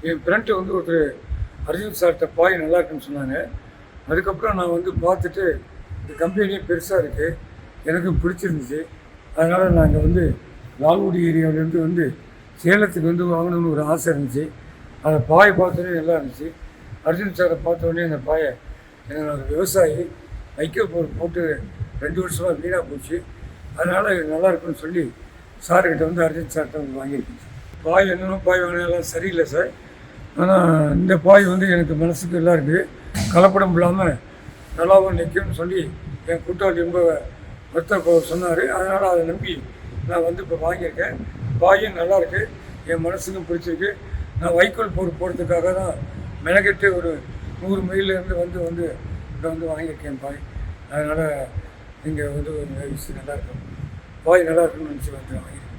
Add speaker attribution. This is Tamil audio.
Speaker 1: என் ஃப்ரெண்டு வந்து ஒருத்தர் அர்ஜுன் சார்கிட்ட பாய் நல்லா இருக்குன்னு சொன்னாங்க. அதுக்கப்புறம் நான் வந்து பார்த்துட்டு இந்த கம்பெனியே பெருசாக இருக்குது, எனக்கும் பிடிச்சிருந்துச்சு. அதனால் நான் இங்கே வந்து லால்குடி ஏரியாவிலேருந்து வந்து சேலத்துக்கு வந்து வாங்கணும்னு ஒரு ஆசை இருந்துச்சு. அந்த பாய் பார்த்தோன்னே நல்லா இருந்துச்சு. அர்ஜுன் சாரை பார்த்தோன்னே அந்த பாயை எனக்கு விவசாயி வைக்க போட்டு 2 வருஷமாக வீணாக போச்சு. அதனால் இது நல்லா இருக்குன்னு சொல்லி சார்கிட்ட வந்து அர்ஜுன் சார்கிட்ட வந்து வாங்கியிருக்கேன். பாய் என்னென்ன பாய் வாங்கினாலும் சரியில்லை சார். ஆனால் இந்த பாய் வந்து எனக்கு மனசுக்கு எல்லாம் இருக்குது, கலப்படம் இல்லாமல் நல்லாவும் நிற்கும்னு சொல்லி என் கூட்டாளி ரொம்ப சொன்னார். அதனால் அதை நம்பி நான் வந்து இப்போ வாங்கியிருக்கேன். பாயும் நல்லாயிருக்கு, என் மனசுக்கும் பிடிச்சிருக்கு. நான் வைக்கோல் போகிறதுக்காக தான் மெனக்கெட்டு ஒரு 100 மைல்லேருந்து வந்து இதை வந்து வாங்கியிருக்கேன் பாய். அதனால் இங்கே வந்து ஒரு விஷயம் நல்லாயிருக்கும், பாய் நல்லா இருக்குன்னு நினச்சி வந்து வாங்கியிருக்கேன்.